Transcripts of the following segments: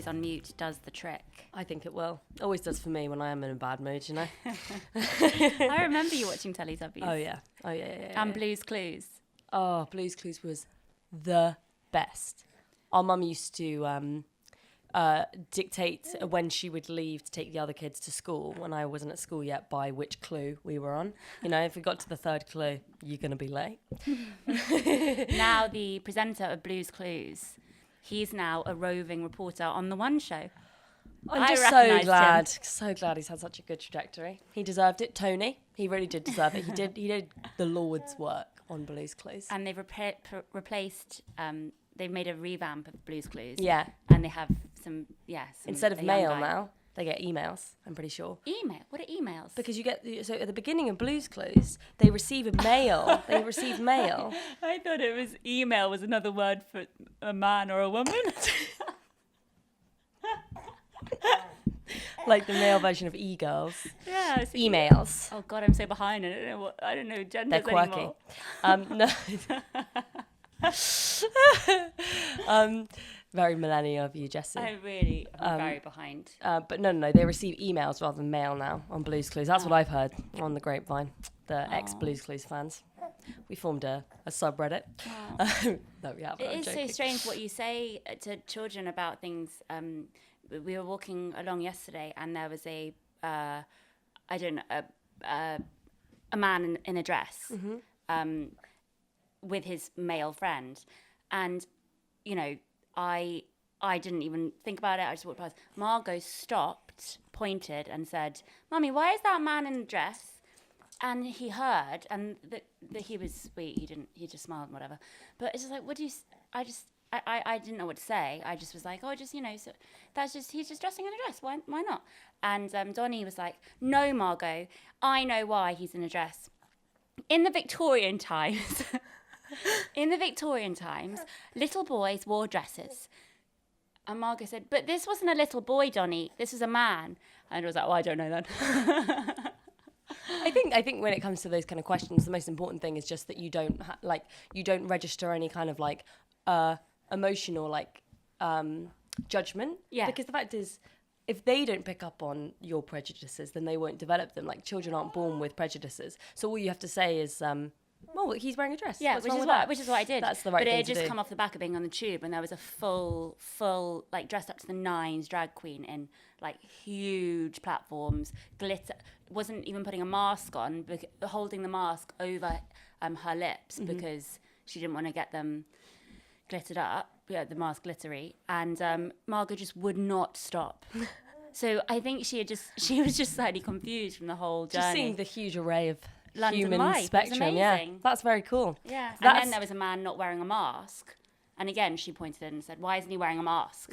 on mute does the trick. I think it will. Always does for me when I am in a bad mood, you know. I remember you watching Teletubbies. Oh yeah. And Blue's Clues. Oh, Blue's Clues was the best. Our mum used to dictate when she would leave to take the other kids to school when I wasn't at school yet by which clue we were on. You know, if we got to the third clue, you're going to be late. Now the presenter of Blue's Clues, he's now a roving reporter on The One Show. I'm just so glad he's had such a good trajectory. He deserved it. Tony, he really did deserve it. He did the Lord's work on Blue's Clues. And they've replaced, they've made a revamp of Blue's Clues. Yeah. And they have some instead of mail now, they get emails, I'm pretty sure. Email? What are emails? Because you get, so at the beginning of Blue's Clues, they receive a mail. They receive mail. I thought it was email was another word for a man or a woman. Like the male version of e-girls. Yeah. Emails. Oh God, I'm so behind. I don't know genders They're quirky. anymore. Very millennial of you, Jessie. I really am very behind. But no, they receive emails rather than mail now on Blue's Clues. That's what I've heard on the grapevine. The ex-Blue's Clues fans. We formed a subreddit. No, we haven't. It is so strange what you say to children about things. We were walking along yesterday, and there was a man in a dress with his male friend, and you know, I didn't even think about it. I just walked past. Margot stopped, pointed, and said, "Mummy, why is that man in a dress?" And he heard, and that he was sweet. He just smiled and whatever. But it's just like, what do you? I didn't know what to say. I just was like, oh, just, you know, so he's just dressing in a dress. Why not? And Donnie was like, no, Margot, I know why he's in a dress. In the Victorian times, little boys wore dresses. And Margot said, but this wasn't a little boy, Donnie. This was a man. And I was like, oh, I don't know then. I think when it comes to those kind of questions, the most important thing is just that you don't you don't register any kind of like emotional judgment. Yeah. Because the fact is, if they don't pick up on your prejudices, then they won't develop them. Like, children aren't born with prejudices. So all you have to say is, well, he's wearing a dress. Yeah, which is what I did. That's the right thing to do. But it had just come off the back of being on the tube, and there was a full, like, dressed up to the nines drag queen in, like, huge platforms, glitter. Wasn't even putting a mask on, holding the mask over her lips because she didn't want to get them glittered up. Yeah, the mask glittery. And Margot just would not stop. So I think she was just slightly confused from the whole journey. Just seeing the huge array of London human life. spectrum, yeah, that's very cool. Yeah, and then there was a man not wearing a mask, and again she pointed in and said, "Why isn't he wearing a mask?"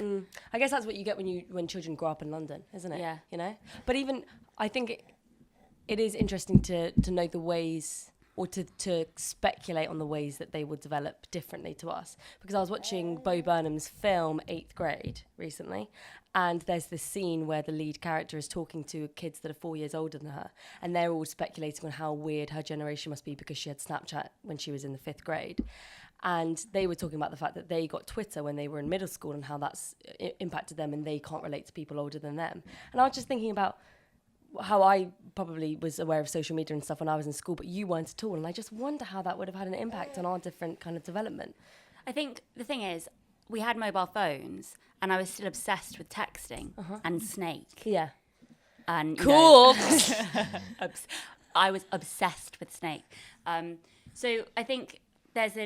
I guess that's what you get when children grow up in London, isn't it? Yeah, you know. But even I think it is interesting to know the ways, or to speculate on the ways that they would develop differently to us. Because I was watching Bo Burnham's film 8th Grade recently, and there's this scene where the lead character is talking to kids that are 4 years older than her, and they're all speculating on how weird her generation must be because she had Snapchat when she was in the 5th grade. And they were talking about the fact that they got Twitter when they were in middle school and how that's impacted them, and they can't relate to people older than them. And I was just thinking about how I probably was aware of social media and stuff when I was in school, but you weren't at all. And I just wonder how that would have had an impact on our different kind of development. I think the thing is, we had mobile phones, and I was still obsessed with texting and Snake. Yeah. And cool. I was obsessed with Snake. So I think there's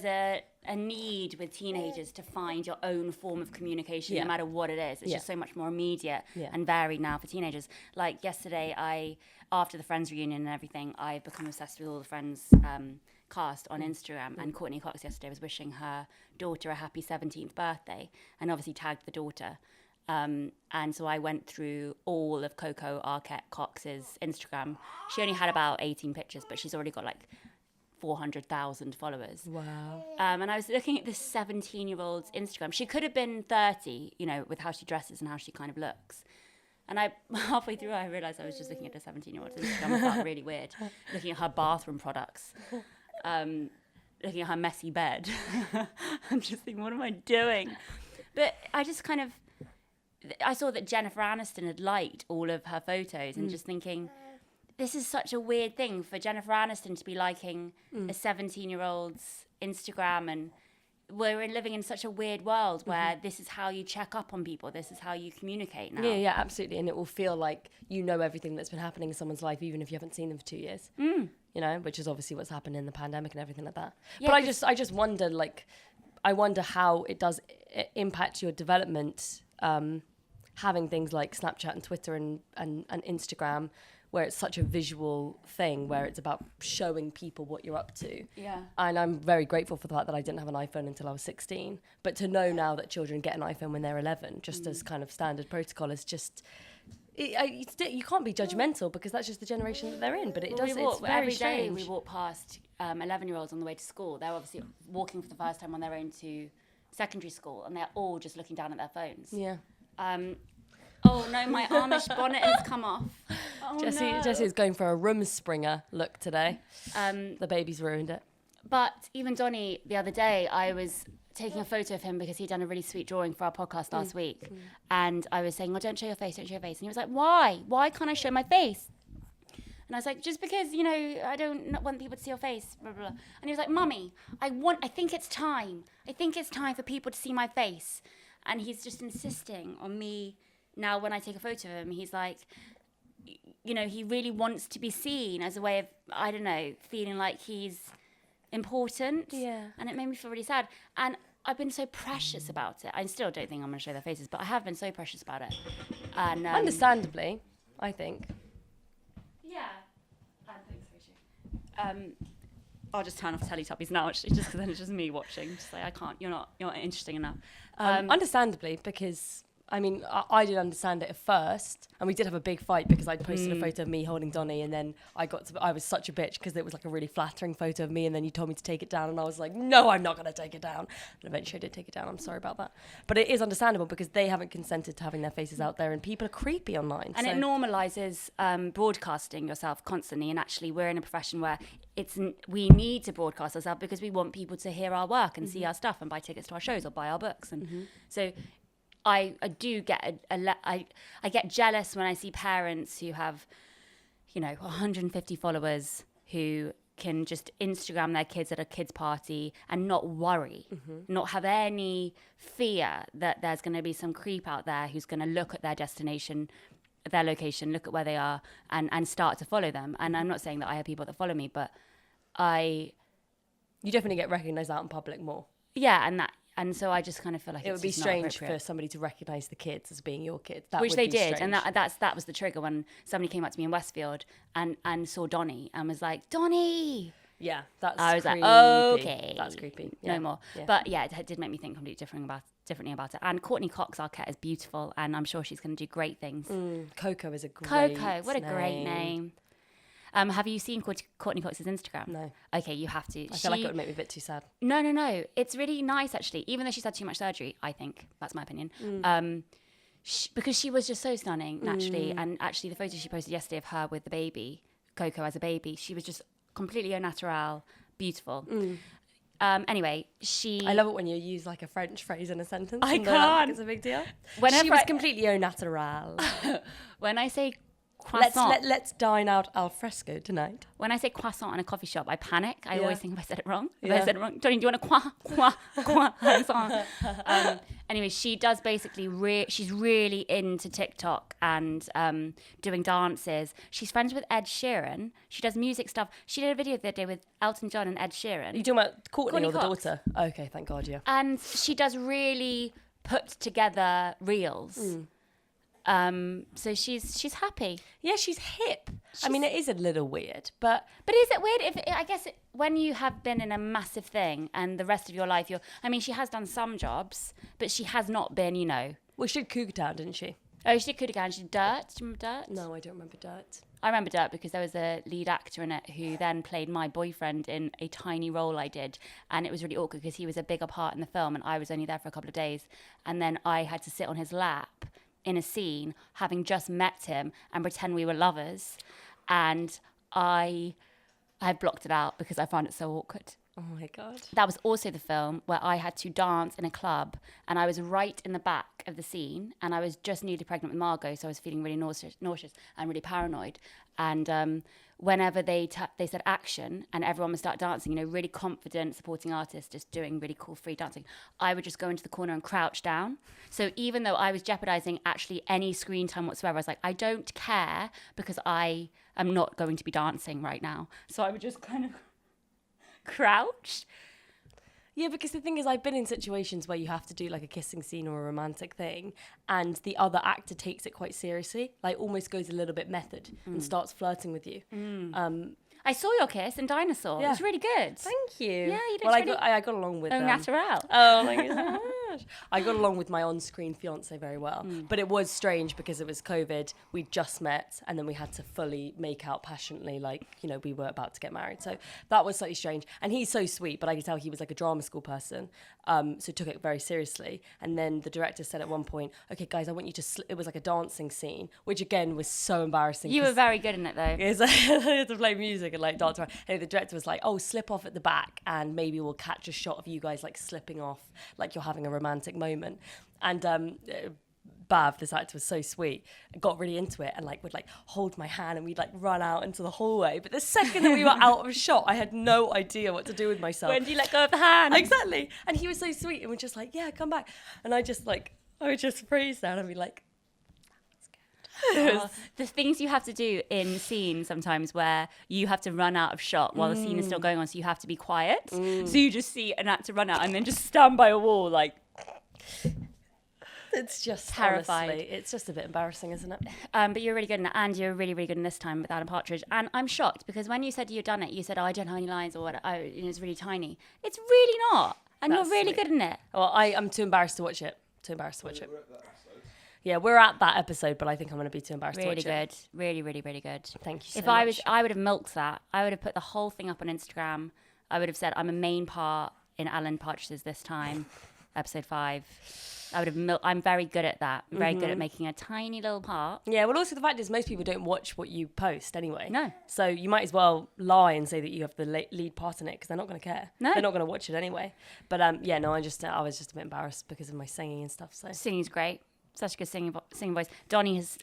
a need with teenagers to find your own form of communication, no matter what it is. It's just so much more immediate and varied now for teenagers. Like yesterday, after the Friends reunion and everything, I've become obsessed with all the Friends cast on Instagram, and Courtney Cox yesterday was wishing her daughter a happy 17th birthday, and obviously tagged the daughter. And so I went through all of Coco Arquette Cox's Instagram. She only had about 18 pictures, but she's already got like 400,000 followers. Wow. And I was looking at this 17-year-old's Instagram. She could have been 30, you know, with how she dresses and how she kind of looks. And halfway through, I realised I was just looking at the 17-year-old's Instagram. It felt really weird. Looking at her bathroom products. Looking at her messy bed. I'm just thinking, what am I doing? But I just kind of, I saw that Jennifer Aniston had liked all of her photos and just thinking, this is such a weird thing for Jennifer Aniston to be liking a 17-year-old's Instagram, and we're living in such a weird world where this is how you check up on people, this is how you communicate now. Yeah, absolutely. And it will feel like you know everything that's been happening in someone's life, even if you haven't seen them for 2 years. You know, which is obviously what's happened in the pandemic and everything like that. Yeah, but I just wonder, like, I wonder how it does impact your development, having things like Snapchat and Twitter and Instagram, where it's such a visual thing, where it's about showing people what you're up to. Yeah. And I'm very grateful for the fact that I didn't have an iPhone until I was 16. But to know now that children get an iPhone when they're 11, just as kind of standard protocol, is just... you can't be judgmental because that's just the generation that they're in. But it does. It's very every strange. day we walk past 11-year-olds on the way to school. They're obviously walking for the first time on their own to secondary school, and they're all just looking down at their phones. Yeah. Oh no, my Amish bonnet has come off. Oh, Jessie is going for a room springer look today. The baby's ruined it. But even Donnie, the other day, I was taking a photo of him because he'd done a really sweet drawing for our podcast last week. And I was saying, oh, don't show your face, don't show your face. And he was like, why? Why can't I show my face? And I was like, just because, you know, I don't want people to see your face, blah, blah, blah. And he was like, Mummy, I think it's time. I think it's time for people to see my face. And he's just insisting on me. Now, when I take a photo of him, he's like, you know, he really wants to be seen as a way of, I don't know, feeling like he's important. Yeah. And it made me feel really sad. And I've been so precious about it. I still don't think I'm going to show their faces, but I have been so precious about it. And understandably, I think. Yeah, I think so too. I'll just turn off Teletubbies now, actually, just because then it's just me watching. Just like, I can't. You're not interesting enough. Understandably, because I mean, I didn't understand it at first, and we did have a big fight because I'd posted a photo of me holding Donnie, and then I was such a bitch because it was like a really flattering photo of me, and then you told me to take it down, and I was like, no, I'm not going to take it down. And eventually I did take it down. I'm sorry about that. But it is understandable because they haven't consented to having their faces out there, and people are creepy online. And it normalises broadcasting yourself constantly, and actually we're in a profession where we need to broadcast ourselves because we want people to hear our work and see our stuff and buy tickets to our shows or buy our books. And so I do get I get jealous when I see parents who have, you know, 150 followers who can just Instagram their kids at a kids party and not worry, not have any fear that there's going to be some creep out there who's going to look at their destination, their location, look at where they are and start to follow them. And I'm not saying that I have people that follow me, but you definitely get recognised out in public more. Yeah, and so I just kind of feel like it would be strange for somebody to recognise the kids as being your kids. Which they did, strange. And that was the trigger when somebody came up to me in Westfield and saw Donnie and was like, Donnie. Yeah, that's I was creepy. like, okay, that's creepy. Yeah. No more. Yeah. But yeah, it did make me think completely differently about it. And Courtney Cox, our cat, is beautiful, and I'm sure she's going to do great things. Coco is a great what a great name. Have you seen Courtney Cox's Instagram? No. Okay, you have to. I feel like it would make me a bit too sad. No. It's really nice, actually. Even though she's had too much surgery, I think. That's my opinion. Because she was just so stunning, naturally. And actually, the photo she posted yesterday of her with the baby, Coco as a baby, she was just completely au naturel, beautiful. Anyway, I love it when you use like a French phrase in a sentence. I can't. It's a big deal. Whenever she was completely au naturel. When I say croissant. Let's dine out al fresco tonight. When I say croissant in a coffee shop, I panic. I always think, have I said it wrong? Yeah. I said it wrong? Johnny, do you want a croissant? Anyway, she does basically, she's really into TikTok and doing dances. She's friends with Ed Sheeran. She does music stuff. She did a video the other day with Elton John and Ed Sheeran. You talking about Courtney or the Cox. daughter? Okay, thank God, yeah. And she does really put together reels. So she's happy. Yeah, she's hip. I mean, it is a little weird, but is it weird? I guess when you have been in a massive thing and the rest of your life, she has done some jobs, but she has not been, you know. Well, she did Cougar Town, didn't she? Oh, she did Cougar Town. She did Dirt. Do you remember Dirt? No, I don't remember Dirt. I remember Dirt because there was a lead actor in it who then played my boyfriend in a tiny role I did, and it was really awkward because he was a bigger part in the film and I was only there for a couple of days, and then I had to sit on his lap in a scene, having just met him, and pretend we were lovers. And I blocked it out because I found it so awkward. Oh my God. That was also the film where I had to dance in a club, and I was right in the back of the scene, and I was just newly pregnant with Margot, so I was feeling really nauseous and really paranoid. And whenever they said action and everyone would start dancing, really confident supporting artists just doing really cool free dancing, I would just go into the corner and crouch down. So even though I was jeopardizing actually any screen time whatsoever, I was like, I don't care because I am not going to be dancing right now. So I would just kind of crouch. Yeah, because the thing is, I've been in situations where you have to do like a kissing scene or a romantic thing, and the other actor takes it quite seriously, like almost goes a little bit method and starts flirting with you. I saw your kiss in Dinosaur. Yeah. It was really good. Thank you. Yeah, you did Well, really I got along with au them. naturel. Oh, thank you so much. I got along with my on-screen fiance very well, but it was strange because it was COVID. We just met, and then we had to fully make out passionately, like we were about to get married. So that was slightly strange. And he's so sweet, but I could tell he was like a drama school person, so took it very seriously. And then the director said at one point, "Okay, guys, I want you to." It was like a dancing scene, which again was so embarrassing. You were very good in it, though. Because I had to play music and like dance around. And the director was like, "Oh, slip off at the back, and maybe we'll catch a shot of you guys like slipping off, like you're having a romantic moment." And Bav, this actor, was so sweet, got really into it, and like would like hold my hand, and we'd like run out into the hallway. But the second that we were out of shot, I had no idea what to do with myself. When do you let go of the hand? Exactly. And he was so sweet, and we're just like, "Yeah, come back." And I would just freeze down and be like, the things you have to do in scenes sometimes where you have to run out of shot while the scene is still going on, so you have to be quiet. So you just see an actor run out and then just stand by a wall like... It's just terrified. Honestly, it's just a bit embarrassing, isn't it? But you're really good in it, and you're really, really good in this time with Alan Partridge. And I'm shocked because when you said you'd done it, you said, "Oh, I don't have any lines," or what? It's really tiny. It's really not, and That's you're really sweet. good in it. Well, I'm too embarrassed to watch it. Yeah, we're at that episode, but I think I'm going to be too embarrassed to watch Really it. good, really, really, really good. Thank you so If much. I would have milked that. I would have put the whole thing up on Instagram. I would have said I'm a main part in Alan Partridge's this time, episode 5. I would have. I'm very good at that. I'm very good at making a tiny little part. Yeah, well, also the fact is most people don't watch what you post anyway. No. So you might as well lie and say that you have the lead part in it because they're not going to care. No. They're not going to watch it anyway. But yeah, no, I was just a bit embarrassed because of my singing and stuff. So Singing's great. Such a good singing voice. Donnie is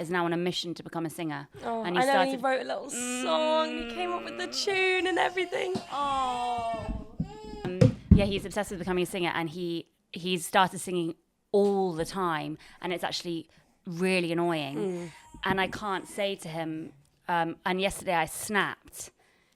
now on a mission to become a singer. Oh, and I know he wrote a little song. He came up with the tune and everything. Oh. Yeah, he's obsessed with becoming a singer, and he's started singing all the time, and it's actually really annoying. And I can't say to him, and yesterday I snapped.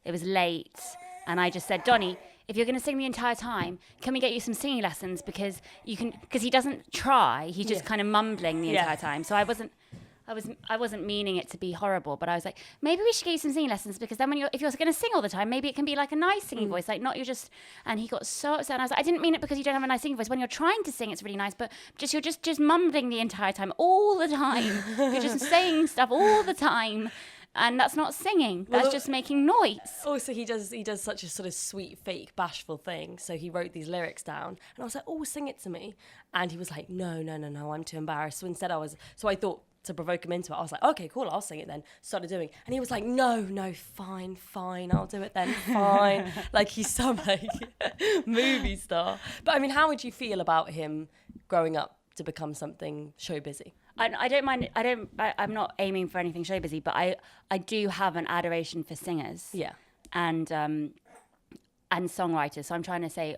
It was late, and I just said, "Donnie, if you're going to sing the entire time, can we get you some singing lessons? Because he doesn't try. He's just kind of mumbling the entire time." So I wasn't meaning it to be horrible, but I was like, maybe we should get you some singing lessons, because then if you're going to sing all the time, maybe it can be like a nice singing voice, like not you're just. And he got so upset, and I was like, I didn't mean it because you don't have a nice singing voice. When you're trying to sing, it's really nice, but you're just mumbling the entire time, all the time. You're just saying stuff all the time. And that's not singing. That's just making noise. Also, he does such a sort of sweet, fake, bashful thing. So he wrote these lyrics down, and I was like, "Oh, sing it to me." And he was like, No, I'm too embarrassed. So instead, I thought to provoke him into it, I was like, "Okay, cool, I'll sing it then." Started doing, and he was like, No, fine, I'll do it then, fine. Like he's some like movie star. But I mean, how would you feel about him growing up to become something show busy? I don't mind. I'm not aiming for anything show busy, but I do have an adoration for singers. Yeah. And songwriters. So I'm trying to say,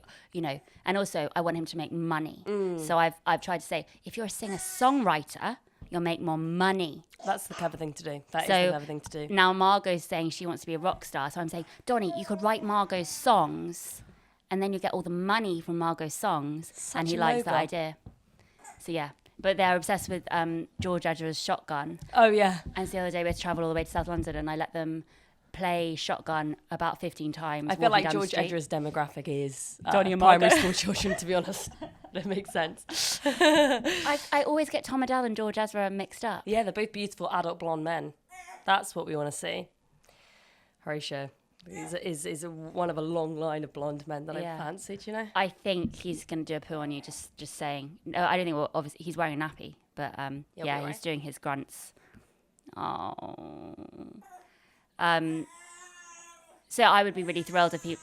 and also I want him to make money. So I've tried to say, if you're a singer-songwriter, you'll make more money. That's the clever thing to do. That is the clever thing to do. Now Margot's saying she wants to be a rock star. So I'm saying, Donnie, you could write Margot's songs, and then you get all the money from Margot's songs. And he likes that idea. So yeah. But they're obsessed with George Ezra's Shotgun. Oh, yeah. And so the other day we had to travel all the way to South London, and I let them play Shotgun about 15 times. I feel like George Ezra's demographic is Donnie and primary Margot. school children, to be honest. That makes sense. I always get Tom Adele and George Ezra mixed up. Yeah, they're both beautiful adult blonde men. That's what we want to see. Horatio is one of a long line of blonde men that I fancied, I think he's going to do a poo on you, just saying. No, I don't think, well, obviously, he's wearing a nappy, but he's doing his grunts. Oh. So I would be really thrilled if he...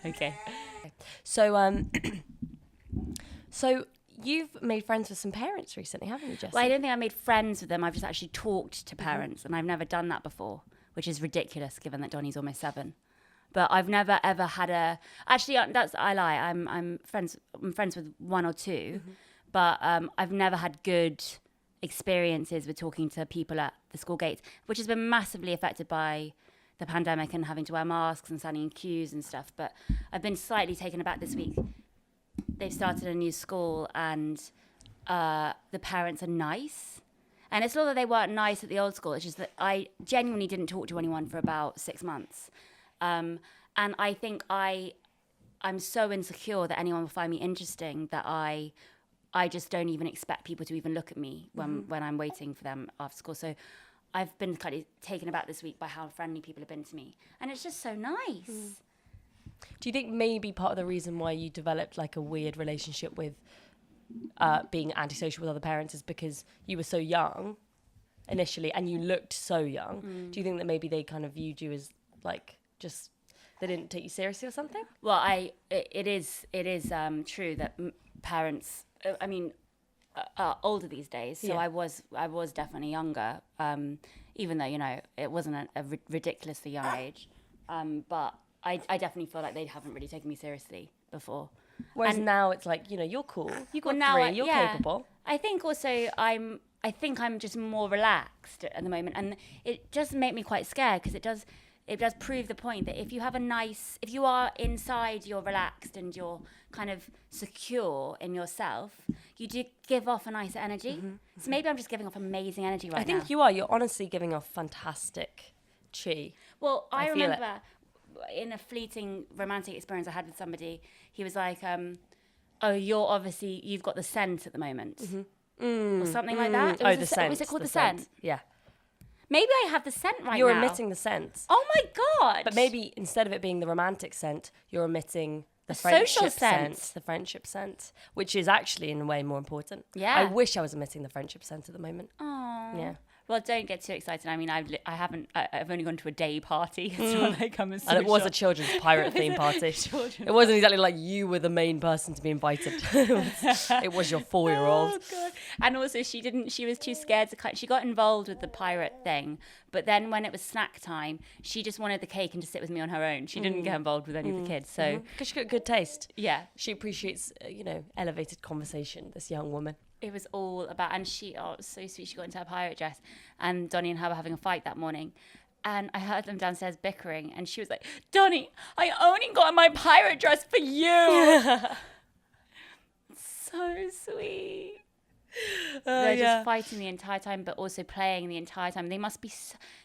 Okay. So, so you've made friends with some parents recently, haven't you, Jessie? Well, I don't think I made friends with them. I've just actually talked to parents, and I've never done that before, which is ridiculous given that Donnie's almost 7. But I've never ever had a. Actually, I lie. I'm friends with 1 or 2, but I've never had good experiences with talking to people at the school gates, which has been massively affected by the pandemic and having to wear masks and standing in queues and stuff. But I've been slightly taken aback this week. They've started a new school, and the parents are nice. And it's not that they weren't nice at the old school. It's just that I genuinely didn't talk to anyone for about 6 months. And I think I'm so insecure that anyone will find me interesting that I just don't even expect people to even look at me when I'm waiting for them after school. So I've been kind of taken aback this week by how friendly people have been to me. And it's just so nice. Do you think maybe part of the reason why you developed like a weird relationship with being antisocial with other parents is because you were so young initially and you looked so young? Do you think that maybe they kind of viewed you as like just they didn't take you seriously or something? Well, it is true that parents, are older these days. So I was definitely younger, even though it wasn't a ridiculously young age. But I definitely feel like they haven't really taken me seriously before. Whereas now it's like you're cool. You got 3. You're capable. I think also I'm just more relaxed at the moment, and it does make me quite scared because it does prove the point that if you are inside, you're relaxed and you're kind of secure in yourself, you do give off a nice energy. So maybe I'm just giving off amazing energy right now. I think you are. You're honestly giving off fantastic chi. Well, I remember in a fleeting romantic experience I had with somebody, he was like, oh, you've got the scent at the moment. Or something like that. The scent. Was it called the scent? Yeah. Maybe I have the scent right now. You're emitting the scent. Oh my God. But maybe instead of it being the romantic scent, you're emitting the friendship scent. The friendship scent, which is actually in a way more important. Yeah. I wish I was emitting the friendship scent at the moment. Oh. Yeah. Well, don't get too excited. I mean, I've only gone to a day party. It's not like I'm a social. And it was a children's pirate theme party. It wasn't exactly like you were the main person to be invited. It was your 4-year-old. Oh God! And also, she was too scared to she got involved with the pirate thing, but then when it was snack time, she just wanted the cake and to sit with me on her own. She didn't get involved with any of the kids. So because she got good taste. Yeah, she appreciates elevated conversation. This young woman. It was all about, and it was so sweet. She got into her pirate dress, and Donnie and her were having a fight that morning. And I heard them downstairs bickering, and she was like, Donnie, I only got my pirate dress for you. So sweet. They're just fighting the entire time, but also playing the entire time. They must be,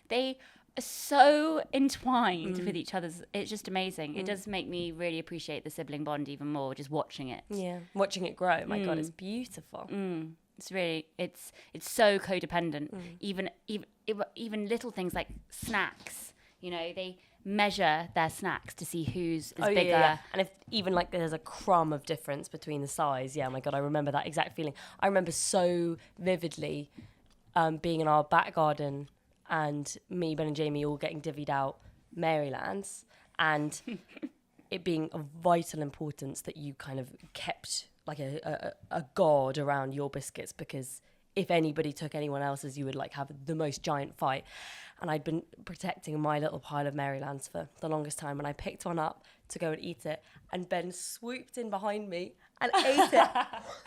they are so entwined with each other. It's just amazing. It does make me really appreciate the sibling bond even more, just watching it. Yeah, watching it grow. My God, it's beautiful. It's really, it's so codependent. Even little things like snacks, they measure their snacks to see who's bigger. Yeah. And if even like there's a crumb of difference between the size, oh my God, I remember that exact feeling. I remember so vividly being in our back garden and me, Ben and Jamie all getting divvied out Marylands, and it being of vital importance that you kind of kept like a guard around your biscuits, because if anybody took anyone else's, you would like have the most giant fight. And I'd been protecting my little pile of Marylands for the longest time, and I picked one up to go and eat it, and Ben swooped in behind me and ate it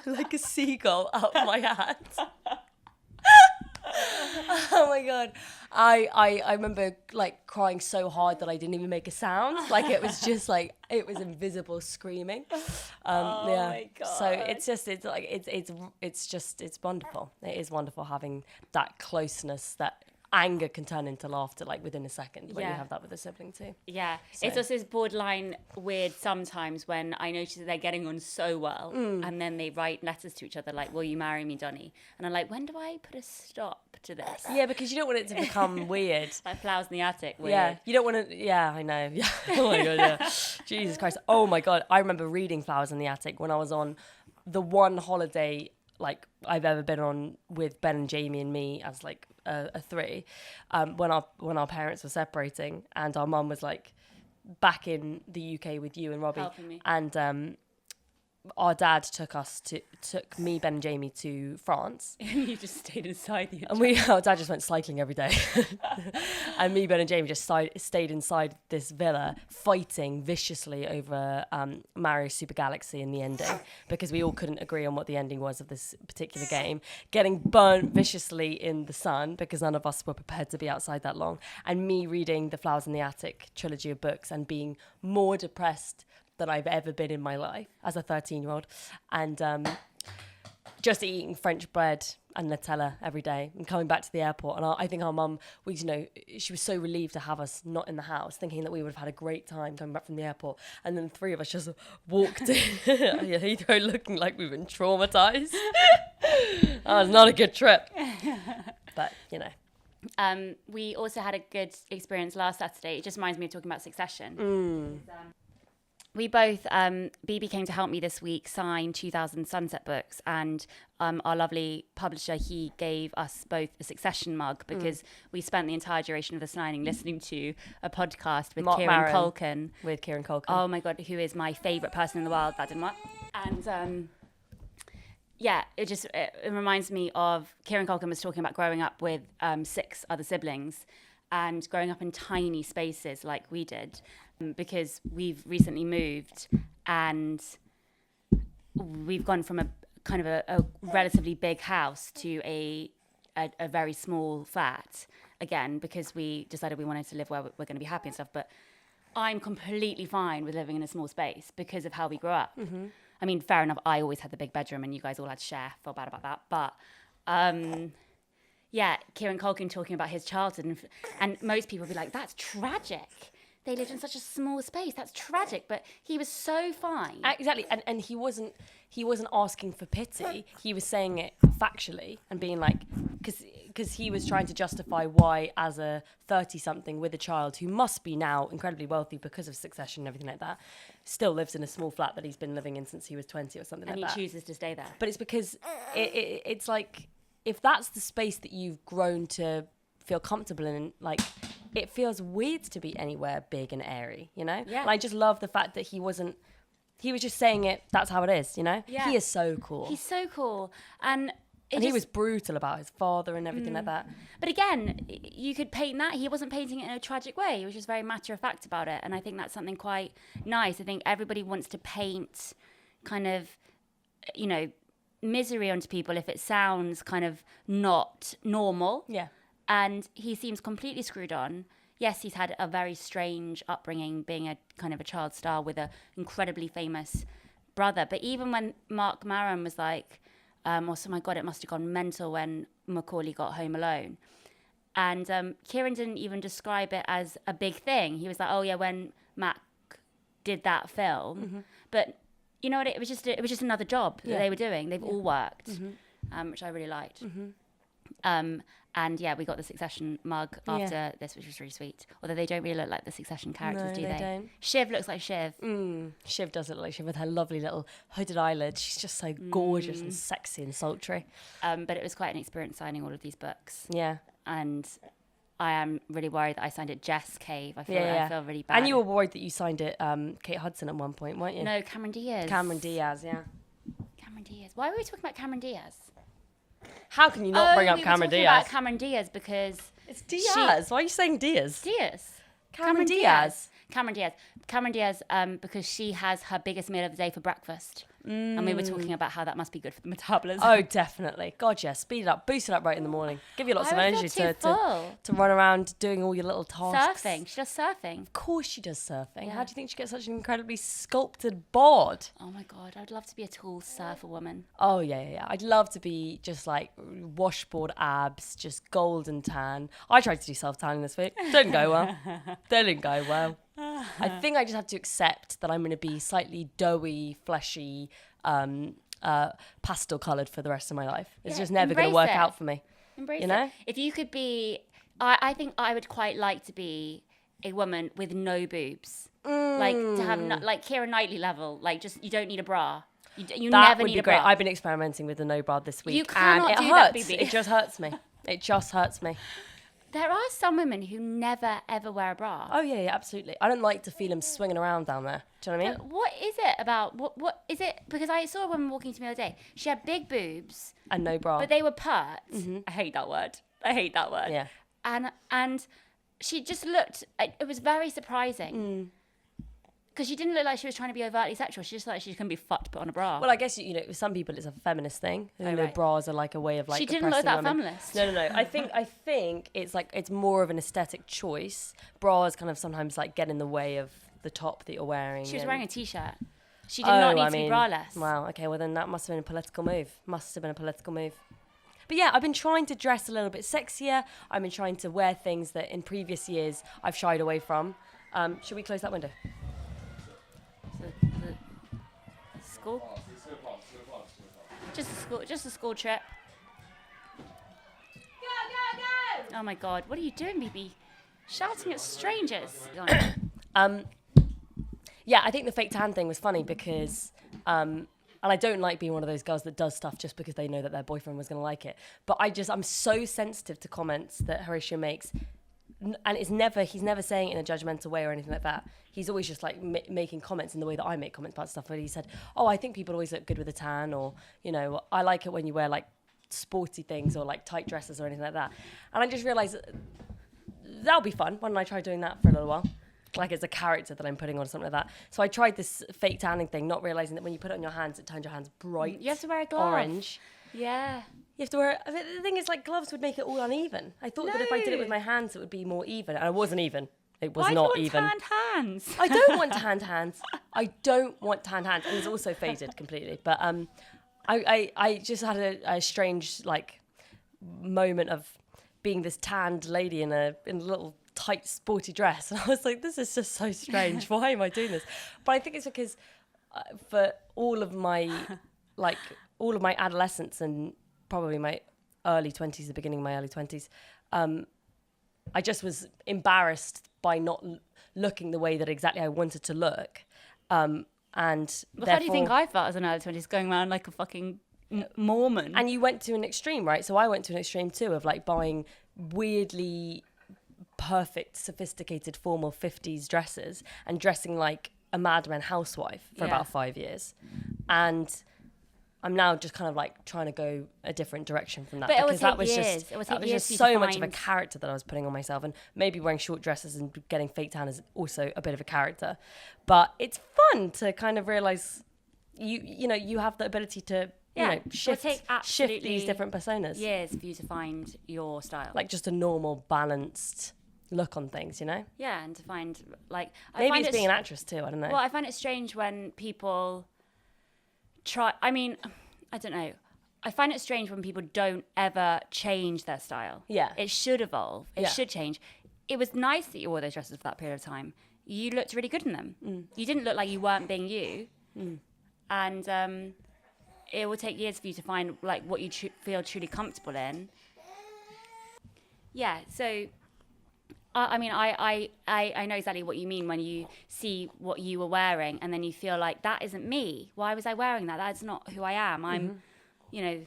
like a seagull out of my hand. Oh my God. I remember like crying so hard that I didn't even make a sound. Like it was just like, it was invisible screaming. My God. So it's wonderful. It is wonderful having that closeness, that anger can turn into laughter like within a second when you have that with a sibling too. Yeah. So. It's also borderline weird sometimes when I notice that they're getting on so well and then they write letters to each other like, will you marry me, Donnie? And I'm like, when do I put a stop to this? Yeah, because you don't want it to become weird. Like flowers in the attic. Weird. Yeah, you don't want to. Yeah, I know. Yeah. Oh my God. Yeah. Jesus Christ. Oh my God. I remember reading Flowers in the Attic when I was on the one holiday like I've ever been on with Ben and Jamie and me as like a 3, when our parents were separating, and our mum was like back in the UK with you and Robbie, Helping me. and our dad took me, Ben, and Jamie to France. You just stayed inside the. And our dad just went cycling every day. And me, Ben, and Jamie just stayed inside this villa, fighting viciously over Mario Super Galaxy and the ending, because we all couldn't agree on what the ending was of this particular game. Getting burnt viciously in the sun because none of us were prepared to be outside that long. And me reading the Flowers in the Attic trilogy of books and being more depressed than I've ever been in my life as a 13-year-old, and just eating French bread and Nutella every day and coming back to the airport. And I think our mum, she was so relieved to have us not in the house, thinking that we would have had a great time coming back from the airport. And then the three of us just walked in Heathrow looking like we've been traumatized. That was not a good trip. But, We also had a good experience last Saturday. It just reminds me of talking about Succession. We both, Bebe came to help me this week sign 2000 Sunset books, and our lovely publisher, he gave us both a Succession mug because we spent the entire duration of the signing listening to a podcast with Kieran Culkin. With Kieran Culkin. Oh my God, who is my favourite person in the world. That didn't work. And it reminds me of Kieran Culkin was talking about growing up with 6 other siblings and growing up in tiny spaces like we did, because we've recently moved and we've gone from a kind of a relatively big house to a very small flat again, because we decided we wanted to live where we're going to be happy and stuff. But I'm completely fine with living in a small space because of how we grew up. Mm-hmm. I mean, fair enough, I always had the big bedroom and you guys all had to share. Feel bad about that. But Kieran Culkin talking about his childhood, and most people would be like, that's tragic. They lived in such a small space. That's tragic. But he was so fine. Exactly. And he wasn't asking for pity. He was saying it factually and being like, because he was trying to justify why, as a 30-something with a child who must be now incredibly wealthy because of Succession and everything like that, still lives in a small flat that he's been living in since he was 20 or something like that. And he chooses to stay there. But it's because it's like, if that's the space that you've grown to feel comfortable in, like, it feels weird to be anywhere big and airy, Yeah. And I just love the fact that he was just saying it, that's how it is, Yeah. He is so cool. He's so cool. And he was brutal about his father and everything like that. But again, you could paint that. He wasn't painting it in a tragic way. He was just very matter of fact about it. And I think that's something quite nice. I think everybody wants to paint kind of, misery onto people if it sounds kind of not normal. Yeah. And he seems completely screwed on. Yes, he's had a very strange upbringing, being a kind of a child star with an incredibly famous brother. But even when Mark Maron was like, oh my God, it must have gone mental when Macaulay got home alone. And Kieran didn't even describe it as a big thing. He was like, oh yeah, when Mac did that film. Mm-hmm. But you know what, it was just another job that they were doing. They've all worked, which I really liked. Mm-hmm. And we got the Succession mug after this, which was really sweet. Although they don't really look like the Succession characters, do they? Don't. Shiv looks like Shiv. Shiv does look like Shiv with her lovely little hooded eyelids. She's just so gorgeous and sexy and sultry. But it was quite an experience signing all of these books. Yeah. And I am really worried that I signed it Jess Cave. I feel really bad. And you were worried that you signed it Kate Hudson at one point, weren't you? No, Cameron Diaz. Cameron Diaz, yeah. Cameron Diaz. Why were we talking about Cameron Diaz? How can you not bring up Cameron Diaz? About Cameron Diaz because it's Diaz. Why are you saying Diaz? Diaz. Cameron Diaz. Cameron Diaz. Because she has her biggest meal of the day for breakfast, and we were talking about how that must be good for the metabolism. Oh, definitely. God, yeah. Speed it up, boost it up right in the morning. Give you lots of energy to run around doing all your little tasks. Surfing. She does surfing. Of course, she does surfing. Yeah. How do you think she gets such an incredibly sculpted board? Oh my God, I'd love to be a tall surfer woman. Oh yeah. I'd love to be just like washboard abs, just golden tan. I tried to do self-tanning this week. Didn't go well. I think I just have to accept that I'm going to be slightly doughy, fleshy, pastel coloured for the rest of my life. It's just never going to work out for me. Embrace it. If you could be, I think I would quite like to be a woman with no boobs. Like to have like Keira Knightley level. Like just you don't need a bra. You that never would need be a bra. great. I've been experimenting with the no bra this week. You cannot and it do hurts. that, BB. It just hurts me. It just hurts me. There are some women who never ever wear a bra. Oh yeah, absolutely. I don't like to feel him swinging around down there. Do you know what I mean? What is it about? What is it? Because I saw a woman walking to me the other day. She had big boobs And no bra. but they were pert. I hate that word. Yeah. And she just looked. It was very surprising. Because she didn't look like she was trying to be overtly sexual. She just looked like she couldn't be fucked to put on a bra. Well, I guess, you know, with some people it's a feminist thing. You know, right. bras are like a way of like She didn't look that women. feminist. No. I think it's like, it's more of an aesthetic choice. Bras kind of sometimes like get in the way of the top that you're wearing. She was wearing a t-shirt. She did Oh, not need I to be mean, braless. Wow, okay, well then that must have been a political move. Must have been a political move. But yeah, I've been trying to dress a little bit sexier. I've been trying to wear things that in previous years I've shied away from. Should we close that window? The school? Just a school trip. Go! Oh my God, what are you doing, Bibi? Shouting at strangers. Yeah, I think the fake tan thing was funny because, and I don't like being one of those girls that does stuff just because they know that their boyfriend was going to like it. But I'm so sensitive to comments that Horatio makes. And he's never saying it in a judgmental way or anything like that. He's always just like making comments in the way that I make comments about stuff. But he said, oh, I think people always look good with a tan, or, you know, I like it when you wear like sporty things or like tight dresses or anything like that. And I just realized that'll be fun. Why don't I try doing that for a little while? Like it's a character that I'm putting on or something like that. So I tried this fake tanning thing, not realizing that when you put it on your hands, it turns your hands bright. You have to wear a glove. Orange. Yeah. You have to wear. The thing is, like, gloves would make it all uneven. I thought that if I did it with my hands, it would be more even, and it wasn't even. It was not even. Why do you want tanned hands? I don't want tanned hands. I don't want tanned hands, and it's also faded completely. But I just had a strange like moment of being this tanned lady in a little tight sporty dress, and I was like, this is just so strange. Why am I doing this? But I think it's because for all of my adolescence and probably my early 20s, the beginning of my early 20s, I just was embarrassed by not looking the way that exactly I wanted to look. And how do you think I felt as an early 20s, going around like a fucking Mormon? And you went to an extreme, right? So I went to an extreme too, of like buying weirdly perfect, sophisticated, formal 50s dresses and dressing like a Mad Men housewife for about 5 years. And I'm now just kind of like trying to go a different direction from that, but because that was just years so much of a character that I was putting on myself, and maybe wearing short dresses and getting fake tan is also a bit of a character. But it's fun to kind of realize you know you have the ability to shift these different personas. Years for you to find your style, like just a normal balanced look on things, you know. Yeah, and to find like maybe it's being an actress too. I don't know. Well, I find it strange when people try. I mean, I don't know. I find it strange when people don't ever change their style. Yeah. It should evolve. It should change. It was nice that you wore those dresses for that period of time. You looked really good in them. You didn't look like you weren't being you. And it will take years for you to find like what you feel truly comfortable in. Yeah. So, I mean, I know exactly what you mean when you see what you were wearing and then you feel like that isn't me. Why was I wearing that? That's not who I am. I'm, you know,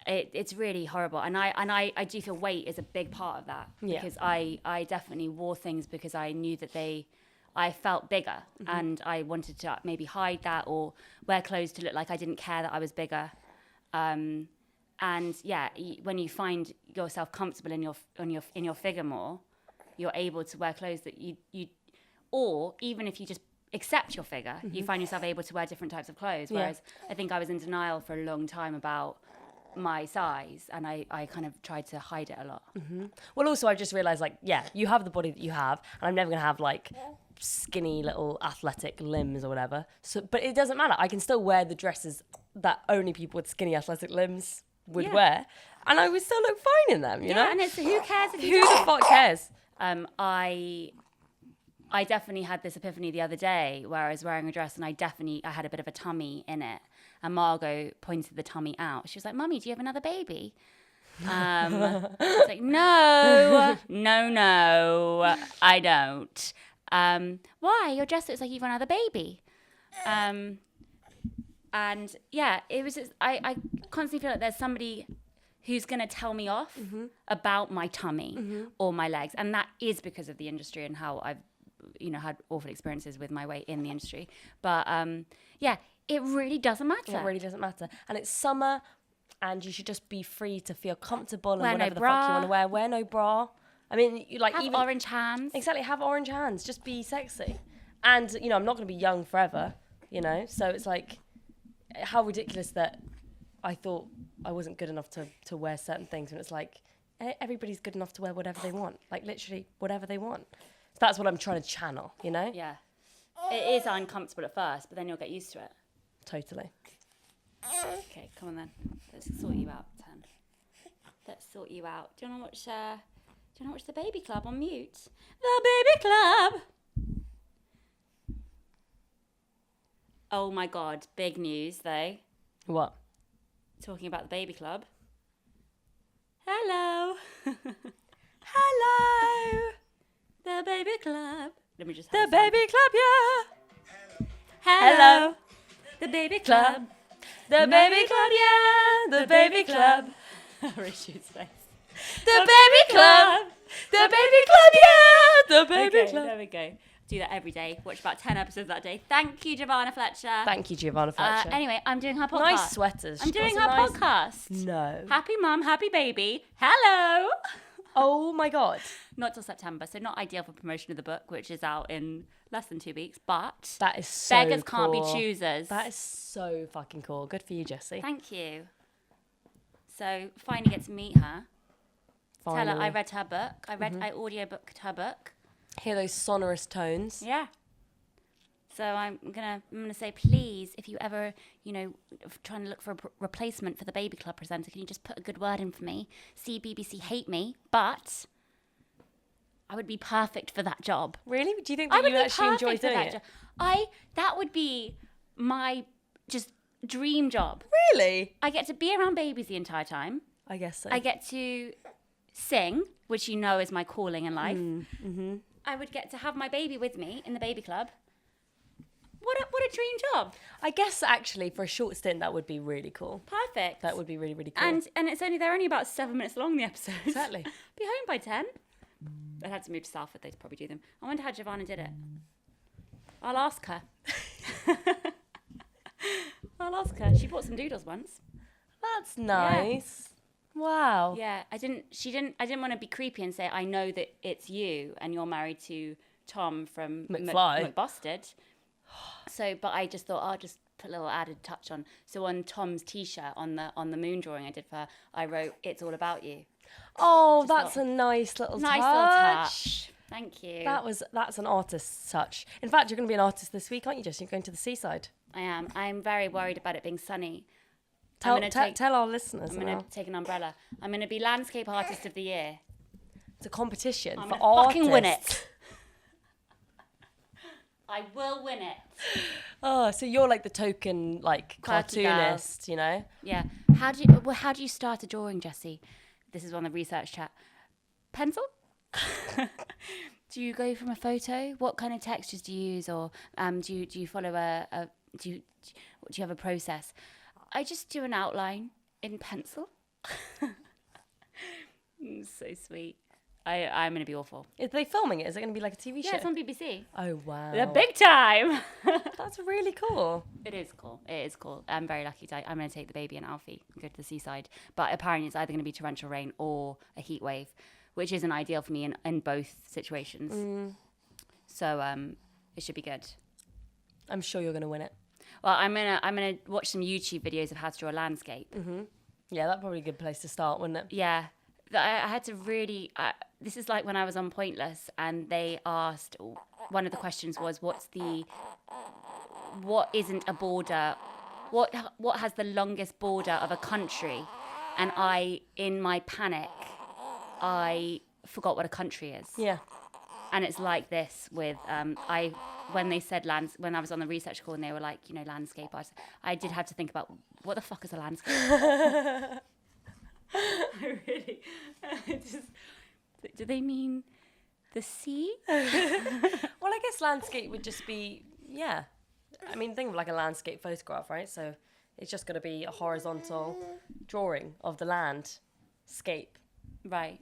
it's really horrible. And I do feel weight is a big part of that, because I definitely wore things because I knew that I felt bigger, and I wanted to maybe hide that or wear clothes to look like I didn't care that I was bigger. And yeah, when you find yourself comfortable in your figure more, you're able to wear clothes that you or even if you just accept your figure, you find yourself able to wear different types of clothes. Whereas I think I was in denial for a long time about my size, and I kind of tried to hide it a lot. Well, also I just realized, like, you have the body that you have, and I'm never gonna have like skinny little athletic limbs or whatever. So, but it doesn't matter. I can still wear the dresses that only people with skinny athletic limbs would wear, and I would still look fine in them. You know, and it's who cares if who the fuck cares? I definitely had this epiphany the other day where I was wearing a dress and I had a bit of a tummy in it. And Margot pointed the tummy out. She was like, "Mummy, do you have another baby?" I was like, no, I don't. Why? Your dress looks like you've got another baby. And yeah, it was just, I constantly feel like there's somebody who's going to tell me off about my tummy or my legs. And that is because of the industry and how I've, had awful experiences with my weight in the industry. But it really doesn't matter. It really doesn't matter. And it's summer, and you should just be free to feel comfortable and Wear whatever no the bra. fuck you want to wear. Wear no bra. I mean, you like Have even orange hands. exactly have orange hands. Just be sexy. And I'm not going to be young forever. So it's like, how ridiculous that I thought I wasn't good enough to wear certain things, when it's like everybody's good enough to wear whatever they want, like literally whatever they want. So that's what I'm trying to channel. Yeah. It is uncomfortable at first, but then you'll get used to it. Totally. Okay, come on then. Let's sort you out, Tan. Let's sort you out. Do you want to watch the Baby Club on mute? The Baby Club. Oh my God! Big news though. What? Talking about the Baby Club. Hello. Hello. The Baby Club. Let me just. The Baby Club, yeah. Hello. The Baby Club. The Baby Club, yeah. The Baby Club. Richard's face. The Baby Club. The Baby Club, yeah. The Baby Okay, Club. there we go. Do that every day. Watch about 10 episodes that day. Thank you, Giovanna Fletcher. Thank you, Giovanna Fletcher. Anyway, I'm doing her podcast. Nice sweaters. I'm She's got doing some her nice- podcast. No. Happy mum, happy baby. Hello. Oh my God. Not till September, so not ideal for promotion of the book, which is out in less than 2 weeks. But That is so beggars cool. can't be choosers. That is so fucking cool. Good for you, Jessie. Thank you. So finally get to meet her. Finally. Tell her I read her book. I audiobooked her book. Hear those sonorous tones. Yeah. So I'm gonna say, please, if you ever, trying to look for a replacement for the Baby Club presenter, can you just put a good word in for me? See, BBC hate me, but I would be perfect for that job. Really? Do you think I that would you be actually enjoy perfect for doing that it? job. That would be my just dream job. Really? I get to be around babies the entire time. I guess so. I get to sing, which is my calling in life. I would get to have my baby with me in the Baby Club. What a dream job. I guess actually for a short stint that would be really cool. Perfect. That would be really, really cool. And they're only about 7 minutes long, the episodes. Exactly. Be home by 10. I'd have to move to Salford, they'd probably do them. I wonder how Giovanna did it. I'll ask her. She bought some doodles once. That's nice. Yeah. Wow. Yeah, I didn't want to be creepy and say, I know that it's you and you're married to Tom from McFly. McBusted. So, but I just thought I'll just put a little added touch on. So on Tom's T-shirt, on the moon drawing I did for her, I wrote, "It's all about you." Oh, Just that's a nice little Nice touch. little touch. Thank you. That's an artist's touch. In fact, you're going to be an artist this week, aren't you, Jess? You're going to the seaside. I am. I'm very worried about it being sunny. Tell our I'm listeners. going to take an umbrella. I'm going to be Landscape Artist of the Year. It's a competition I'm for gonna artists. fucking win it. I will win it. Oh, so you're like the token, like, Quirky cartoonist, you know? Yeah. How do you start a drawing, Jessie? This is on the research chat. Pencil? Do you go from a photo? What kind of textures do you use, or do you follow do you have a process? I just do an outline in pencil. So sweet. I'm going to be awful. Are they filming it? Is it going to be like a TV show? Yeah, it's on BBC. Oh, wow. The big time. That's really cool. It is cool. It is cool. I'm very lucky. I'm going to take the baby and Alfie and go to the seaside. But apparently it's either going to be torrential rain or a heat wave, which isn't ideal for me in both situations. So it should be good. I'm sure you're going to win it. Well, I'm gonna watch some YouTube videos of how to draw a landscape. Yeah, that's probably a good place to start, wouldn't it? Yeah. I had to really... this is like when I was on Pointless and they asked... One of the questions was, what isn't a border? What has the longest border of a country? And in my panic, I forgot what a country is. Yeah. And it's like this with... when they said when I was on the research call and they were like, landscape artist, I did have to think about, what the fuck is a landscape? I really... do they mean the sea? Well, I guess landscape would just be, yeah. I mean, think of like a landscape photograph, right? So it's just going to be a horizontal drawing of the land. escape. Right.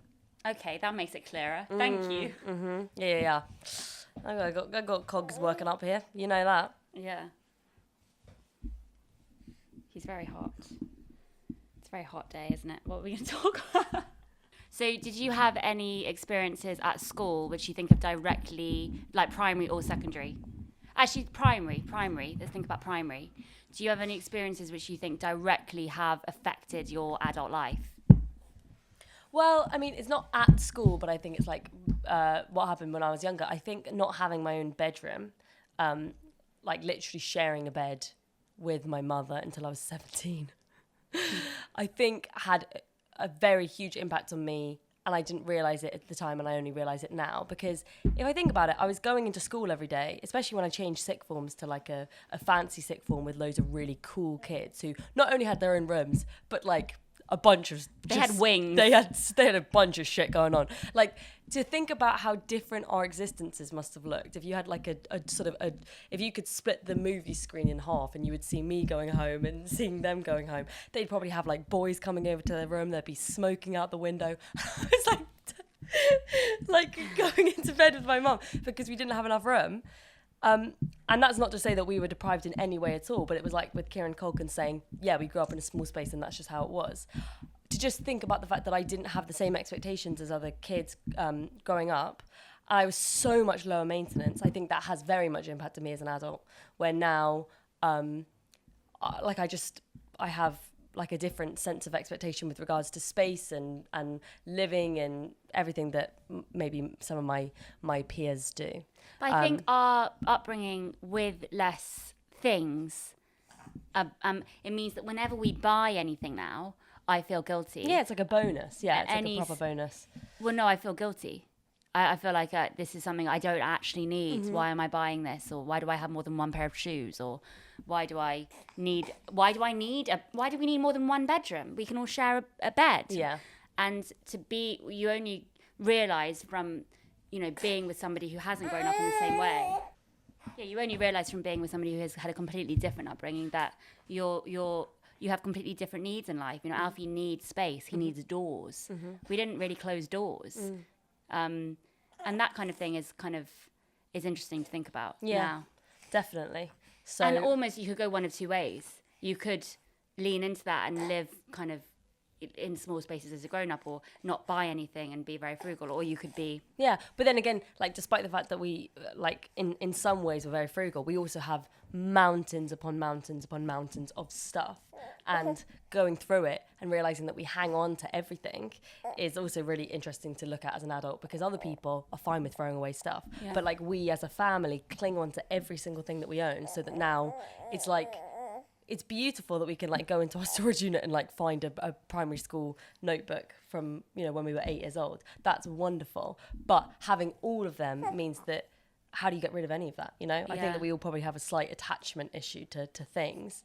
Okay, that makes it clearer. Thank you. Yeah. I got cogs working up here. You know that. Yeah. He's very hot. It's a very hot day, isn't it? What are we going to talk about? So did you have any experiences at school which you think of directly, like primary or secondary? Actually, primary. Let's think about primary. Do you have any experiences which you think directly have affected your adult life? Well, I mean, it's not at school, but I think it's like what happened when I was younger. I think not having my own bedroom, like literally sharing a bed with my mother until I was 17, I think had a very huge impact on me. And I didn't realise it at the time, and I only realise it now. Because if I think about it, I was going into school every day, especially when I changed sixth forms to like a fancy sixth form with loads of really cool kids who not only had their own rooms, but like a bunch of... They had wings. They had a bunch of shit going on. Like, to think about how different our existences must have looked if you had like a sort of if you could split the movie screen in half and you would see me going home and seeing them going home, they'd probably have like boys coming over to their room, there'd be smoking out the window. It's like going into bed with my mum because we didn't have enough room. And that's not to say that we were deprived in any way at all, but it was like with Kieran Culkin saying, yeah, we grew up in a small space and that's just how it was. To just think about the fact that I didn't have the same expectations as other kids growing up. I was so much lower maintenance. I think that has very much impacted me as an adult, where now, I have like a different sense of expectation with regards to space and living and everything that maybe some of my peers do. But I think our upbringing with less things, it means that whenever we buy anything now, I feel guilty. Yeah, it's like a bonus. Yeah, it's like a proper bonus. Well, no, I feel guilty. I feel like this is something I don't actually need. Mm-hmm. Why am I buying this? Or why do I have more than one pair of shoes? Or why do we need more than one bedroom? We can all share a bed. Yeah. And you only realise from, being with somebody who hasn't grown up in the same way. Yeah, you only realise from being with somebody who has had a completely different upbringing that you have completely different needs in life. Alfie needs space. He needs doors. Mm-hmm. We didn't really close doors. And that kind of thing is interesting to think about now. Definitely. So, and almost you could go one of two ways. You could lean into that and live kind of in small spaces as a grown-up, or not buy anything and be very frugal, or you could be... Yeah, but then again, like, despite the fact that we, like, in some ways we're very frugal, we also have mountains upon mountains upon mountains of stuff. And going through it and realising that we hang on to everything is also really interesting to look at as an adult, because other people are fine with throwing away stuff. Yeah. But, like, we as a family cling on to every single thing that we own, so that now it's like... It's beautiful that we can like go into our storage unit and like find a primary school notebook from, when we were 8 years old. That's wonderful. But having all of them means that how do you get rid of any of that? I think that we all probably have a slight attachment issue to things.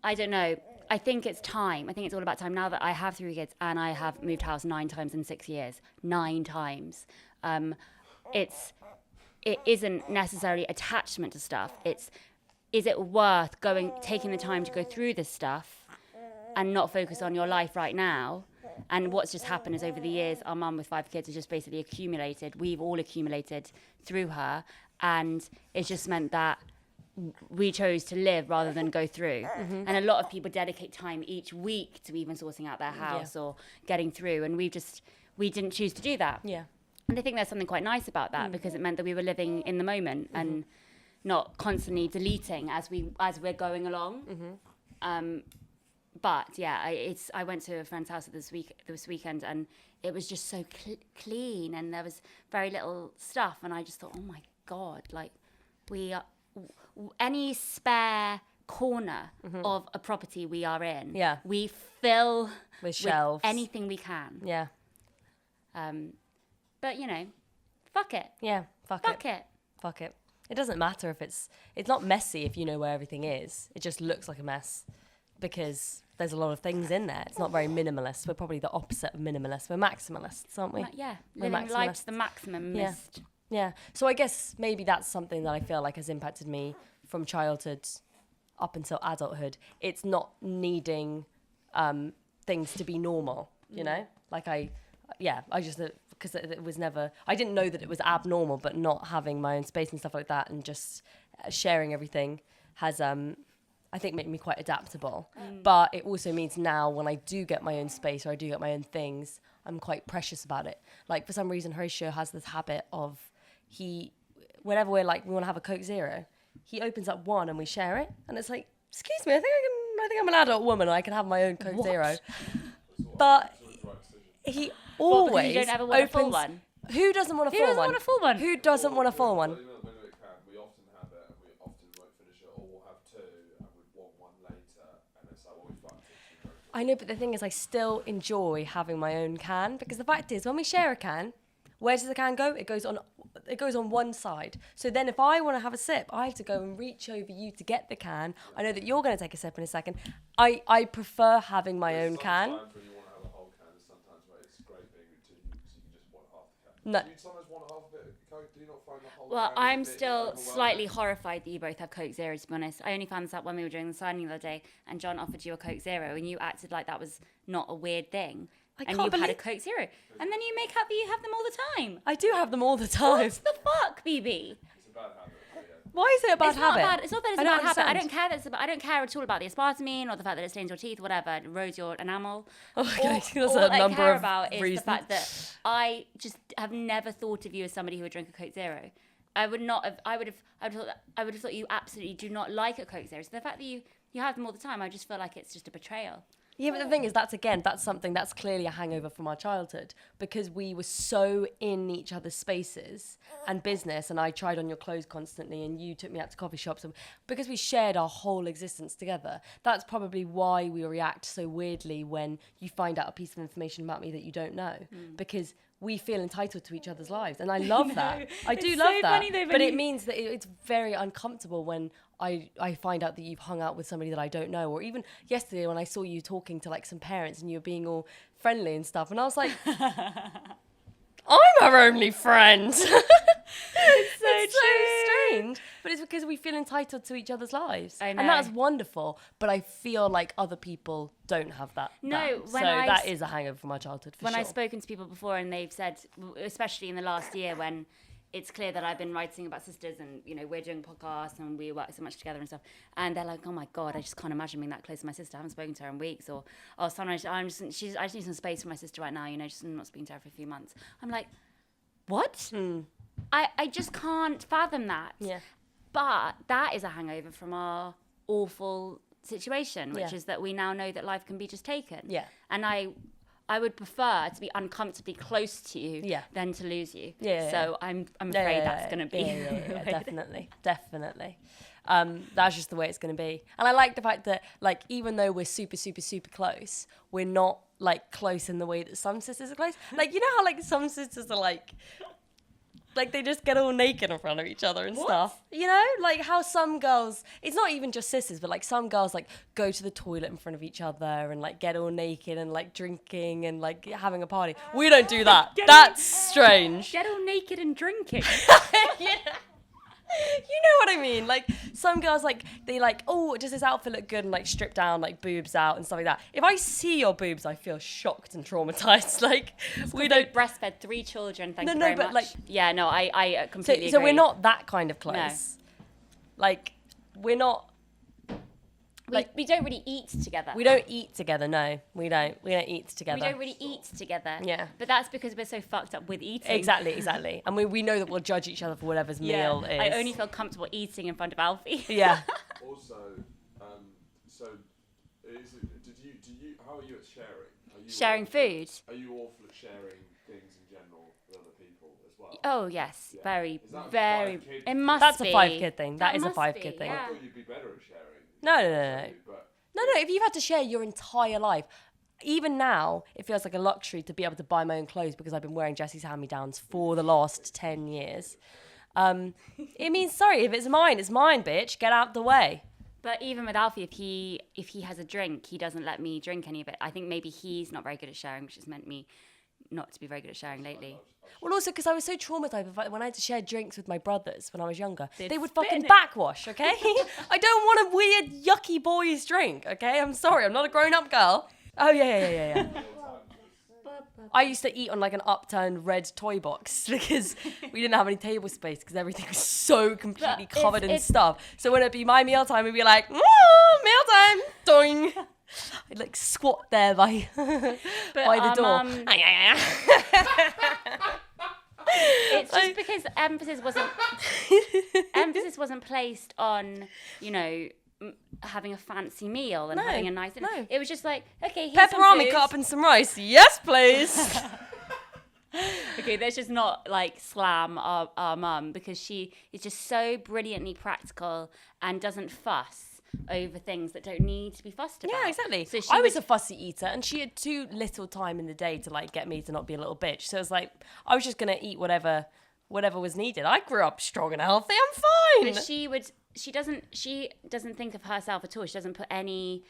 I don't know. I think it's time. I think it's all about time. Now that I have 3 kids and I have moved house 9 times in 6 years, 9 times. It isn't necessarily attachment to stuff. Is it worth taking the time to go through this stuff and not focus on your life right now? And what's just happened is over the years, our mum with 5 kids has just basically accumulated. We've all accumulated through her. And it's just meant that we chose to live rather than go through. Mm-hmm. And a lot of people dedicate time each week to even sorting out their house or getting through. And we didn't choose to do that. Yeah. And I think there's something quite nice about that because it meant that we were living in the moment and not constantly deleting as we're going along. Mm-hmm. But yeah, I went to a friend's house this weekend, and it was just so clean, and there was very little stuff, and I just thought, oh my God, like any spare corner of a property we are in, we fill with shelves, anything we can. Yeah. But fuck it. Yeah, fuck it. It doesn't matter if it's not messy if you know where everything is. It just looks like a mess because there's a lot of things in there. It's not very minimalist. We're probably the opposite of minimalist. We're maximalists, aren't we? Yeah, living life to the maximum. Yeah. So I guess maybe that's something that I feel like has impacted me from childhood up until adulthood. It's not needing things to be normal, Like I just, because it was never, I didn't know that it was abnormal, but not having my own space and stuff like that and just sharing everything has, I think, made me quite adaptable. But it also means now when I do get my own space or I do get my own things, I'm quite precious about it. Like for some reason, Horatio has this habit of whenever we want to have a Coke Zero, he opens up one and we share it. And it's like, excuse me, I think I'm an adult woman and I can have my own Coke Zero. But he always you don't ever want a full one. Who doesn't want a full one? Who doesn't want a full one? Who doesn't want a full one? We often have it and we often won't finish it, or we'll have two and we'd want one later, and it's like, well, we fucked it. I know, but the thing is, I still enjoy having my own can, because the fact is, when we share a can, where does the can go? It goes on one side. So then if I want to have a sip, I have to go and reach over you to get the can. I know that you're going to take a sip in a second. I prefer having my own can. Sometimes when you want to have a whole can, there's sometimes where it's great being with two, so you can just want half the can. No. Do you sometimes want half of it? Do you not find the whole Well, can I'm a bit still overwhelming? slightly horrified that you both have Coke Zero, to be honest. I only found this out when we were doing the signing the other day, and John offered you a Coke Zero, and you acted like that was not a weird thing. And you had a Coke Zero. And then you make out that you have them all the time. I do have them all the time. What the fuck, BB? It's a bad habit. Yeah. Why is it a bad It's not habit? bad. It's not that it's a I bad don't habit. I understand. don't care at all about the aspartame or the fact that it stains your teeth, whatever, it erodes your enamel. Oh, okay. There's All a I number care of about is reasons. the fact that I just have never thought of you as somebody who would drink a Coke Zero. I would not have. I would have thought you absolutely do not like a Coke Zero. So the fact that you have them all the time, I just feel like it's just a betrayal. Yeah, but the thing is, that's something that's clearly a hangover from our childhood, because we were so in each other's spaces and business, and I tried on your clothes constantly, and you took me out to coffee shops, and because we shared our whole existence together, that's probably why we react so weirdly when you find out a piece of information about me that you don't know, because we feel entitled to each other's lives, and I love that. I do It's love so that, funny though, but when it you- means that it's very uncomfortable when I find out that you've hung out with somebody that I don't know, or even yesterday when I saw you talking to like some parents and you were being all friendly and stuff, and I was like, I'm her only friend. It's so strange, but it's because we feel entitled to each other's lives, I and know. that's wonderful. But I feel like other people don't have that. No, that. when so I that s- is a hangover from my childhood. For When sure. I've spoken to people before and they've said, especially in the last year when it's clear that I've been writing about sisters and, you know, we're doing podcasts and we work so much together and stuff. And they're like, oh my God, I just can't imagine being that close to my sister. I haven't spoken to her in weeks. Or sometimes I just need some space for my sister right now, you know, just I'm not speaking to her for a few months. I'm like, what? I just can't fathom that. Yeah. But that is a hangover from our awful situation, which Yeah. is that we now know that life can be just taken. Yeah. And I would prefer to be uncomfortably close to you Yeah. than to lose you. Yeah, yeah, So I'm afraid that's going to be. Yeah, definitely. That's just the way it's going to be. And I like the fact that, like, even though we're super, super, super close, we're not like close in the way that some sisters are close. Like, you know how like some sisters are like they just get all naked in front of each other and stuff. You know, like how some girls, it's not even just sisters, but like some girls like go to the toilet in front of each other and like get all naked and like drinking and like having a party. We don't do that. That's strange. Get all naked and drinking. Yeah. You know what I mean? Like some girls, like they like, oh, does this outfit look good, and like strip down, like boobs out and stuff like that. If I see your boobs, I feel shocked and traumatized. Like we don't. Breastfed 3 children. Thank No, you no, very but, much. like- yeah, no, I completely So agree. we're not that kind of close. Like we're not. We don't really eat together. We don't eat together. No, we don't. We don't eat together. We don't really eat together. Yeah. But that's because we're so fucked up with eating. Exactly. And we know that we'll judge each other for whatever's meal is. I only feel comfortable eating in front of Alfie. Yeah. Also, so do you? How are you at sharing? Are you Sharing awful- food. Are you awful at sharing things in general with other people as well? Oh yes, Yeah. very, Is that a very. 5-kid It must That's be. a 5-kid thing. That is a must 5-kid be, thing. I Yeah. thought you'd be better at sharing. No. But No, if you've had to share your entire life, even now, it feels like a luxury to be able to buy my own clothes because I've been wearing Jessie's hand-me-downs for the last 10 years. It means, sorry, if it's mine, bitch. Get out the way. But even with Alfie, if he has a drink, he doesn't let me drink any of it. I think maybe he's not very good at sharing, which has meant me not to be very good at sharing lately. Well, also because I was so traumatized by when I had to share drinks with my brothers when I was younger. They'd They would spit fucking in it. backwash, okay? I don't want a weird, yucky boys drink, okay? I'm sorry, I'm not a grown-up girl. Oh, yeah. I used to eat on like an upturned red toy box because we didn't have any table space because everything was so completely covered in stuff. So when it'd be my mealtime, we'd be like, mealtime, doing. I'd like squat there by the door. It's just because emphasis wasn't placed on, you know, having a fancy meal and having a nice dinner. No. It was just like, okay, here's some Pepperoni food. cut up and some rice. Yes, please. Okay, let's just not like slam our mum because she is just so brilliantly practical and doesn't fuss over things that don't need to be fussed about. Yeah, exactly. So I was a fussy eater and she had too little time in the day to like get me to not be a little bitch. So it was like, I was just going to eat whatever was needed. I grew up strong and healthy. I'm fine. But she doesn't think of herself at all. She doesn't put any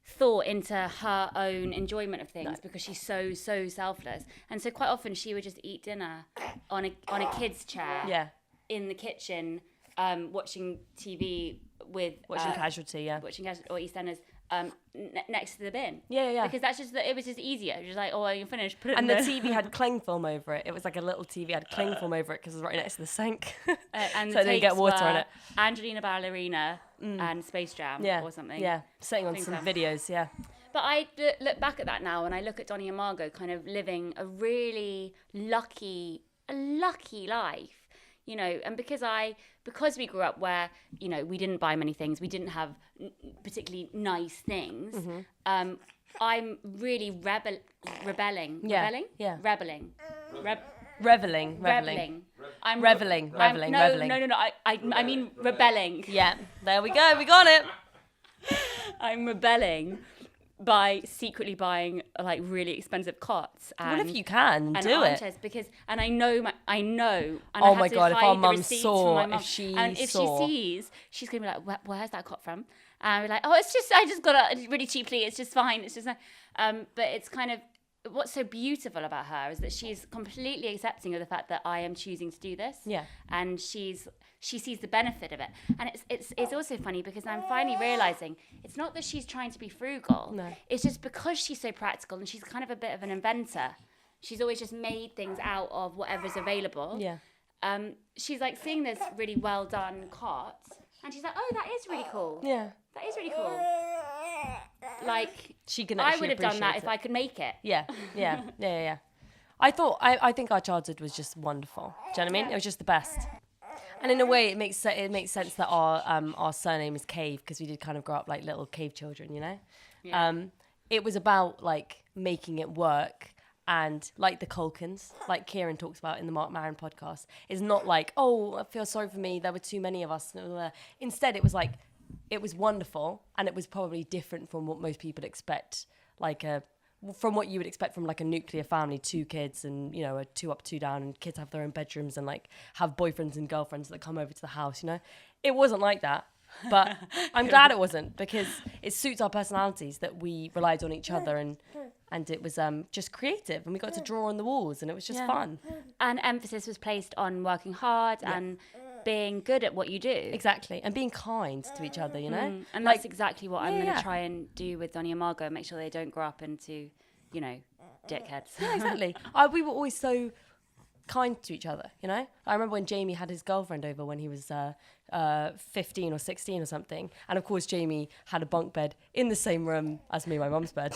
thought into her own enjoyment of things because she's so selfless. And so quite often she would just eat dinner on a kid's chair in the kitchen, watching TV with watching Casualty, or EastEnders next to the bin. Yeah. Because that's just it was just easier. It was just like, oh, well, you're finished. Put it And in the TV had cling film over it. It was like a little TV had cling film over it because it was right next to the sink. And so then you get water on it. Angelina Ballerina and Space Jam or something. Yeah, sitting on some videos, yeah. But I look back at that now and I look at Donnie and Margot kind of living a really lucky life. You know, and because we grew up where, you know, we didn't buy many things, we didn't have particularly nice things. Mm-hmm. I'm really rebelling. Yeah. Reveling. Reveling. I'm reveling. No. I mean rebelling. Yeah, there we go. We got it. I'm rebelling by secretly buying like really expensive cots. And, well, if you can, and do it. Because I know. And oh I my have God! to If hide our the mum receipts saw, from my mum. if she sees, she's gonna be like, "Where's that cot from?" And we're like, "Oh, I just got it really cheaply. It's just fine. It's just." But it's kind of what's so beautiful about her is that she's completely accepting of the fact that I am choosing to do this. Yeah. And she sees the benefit of it. And it's also funny because I'm finally realizing it's not that she's trying to be frugal. No. It's just because she's so practical and she's kind of a bit of an inventor. She's always just made things out of whatever's available. Yeah. She's like seeing this really well done cot and she's like, oh, that is really cool. Yeah. That is really cool. Like, she can I actually would have done that appreciate if I could make it. Yeah. I think our childhood was just wonderful. Do you know what I mean? It was just the best. And in a way, it makes sense that our surname is Cave because we did kind of grow up like little cave children, you know. Yeah. It was about like making it work, and like the Culkins, like Kieran talks about in the Mark Maron podcast, is not like, oh, I feel sorry for me, there were too many of us. Instead, it was like, it was wonderful, and it was probably different from what most people expect, from what you would expect from like a nuclear family, 2 kids and, you know, a 2 up, 2 down, and kids have their own bedrooms and like have boyfriends and girlfriends that come over to the house, you know. It wasn't like that, but I'm glad it wasn't because it suits our personalities that we relied on each other and it was just creative and we got to draw on the walls and it was just fun. And emphasis was placed on working hard and being good at what you do. Exactly. And being kind to each other, you know? And that's exactly what I'm going to try and do with Donnie and Margot, make sure they don't grow up into, you know, dickheads. Yeah, exactly. We were always so kind to each other, you know? I remember when Jamie had his girlfriend over when he was 15 or 16 or something. And of course, Jamie had a bunk bed in the same room as me and my mum's bed.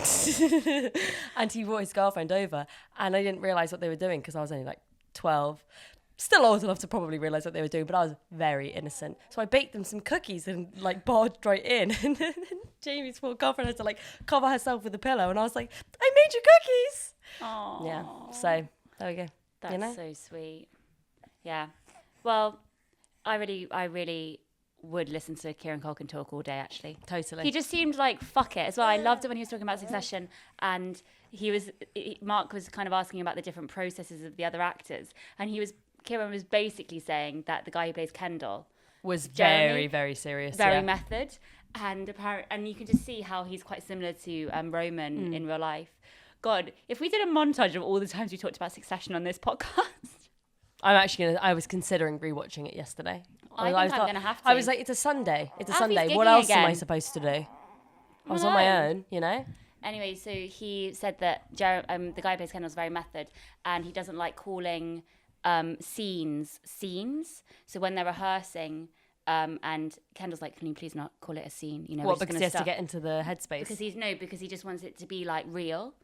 And he brought his girlfriend over and I didn't realise what they were doing because I was only like 12. Still old enough to probably realise what they were doing, but I was very innocent. So I baked them some cookies and like barged right in. And then Jamie's poor girlfriend had to like cover herself with a pillow. And I was like, I made you cookies. Aww. Yeah. So there we go. That's you know? so sweet. Yeah. Well, I really would listen to Kieran Culkin talk all day, actually. Totally. He just seemed like, fuck it as well. I loved it when he was talking about Succession and Mark was kind of asking about the different processes of the other actors. And Kieran was basically saying that the guy who plays Kendall was Jeremy, very, very serious. Very method. And you can just see how he's quite similar to Roman in real life. God, if we did a montage of all the times we talked about Succession on this podcast. I was considering rewatching it yesterday. I think I'm going to have to. I was like, it's a Sunday. Alfie's What gigging else am I again. supposed to do? I was on my own, you know? Anyway, so he said that the guy who plays Kendall's very method, and he doesn't like calling scenes. So when they're rehearsing, and Kendall's like, "Can you please not call it a scene?" You know, What, because he has to get into the headspace? Because he just wants it to be like real.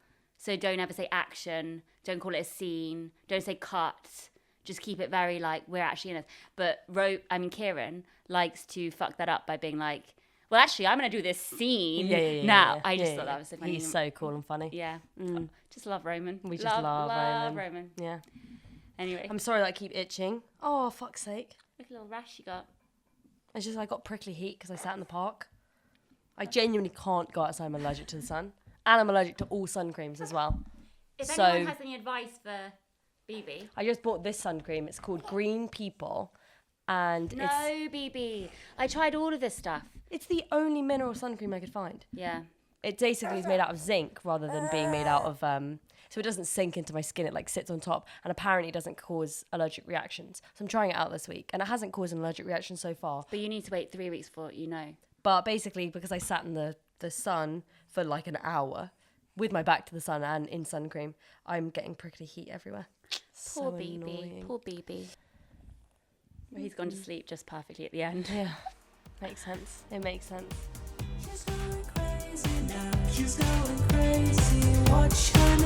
So don't ever say action. Don't call it a scene. Don't say cut. Just keep it very like we're actually in it. But Kieran likes to fuck that up by being like, well, actually, I'm going to do this scene now. Yeah. I just thought that was so funny. He's so cool and funny. Yeah. Just love Roman. We just love Roman. Yeah. Anyway. I'm sorry that I keep itching. Oh, fuck's sake. Look at the little rash you got. It's just I got prickly heat because I sat in the park. I genuinely can't go outside. I'm allergic to the sun. And I'm allergic to all sun creams as well. If anyone has any advice for Bebe. I just bought this sun cream. It's called Green People. And No, Bebe. I tried all of this stuff. it's the only mineral sun cream I could find. Yeah. It basically is made out of zinc rather than being made out of... so it doesn't sink into my skin. It like sits on top. And apparently it doesn't cause allergic reactions. So I'm trying it out this week. And it hasn't caused an allergic reaction so far. But you need to wait 3 weeks for it, you know. But basically, because I sat in the sun for like an hour with my back to the sun and in sun cream, I'm getting prickly heat everywhere. Poor So Bebe. annoying. Poor Bebe. Well, he's gone to sleep just perfectly at the end. Yeah, makes sense. It makes sense. She's going crazy now. She's going crazy. Watch her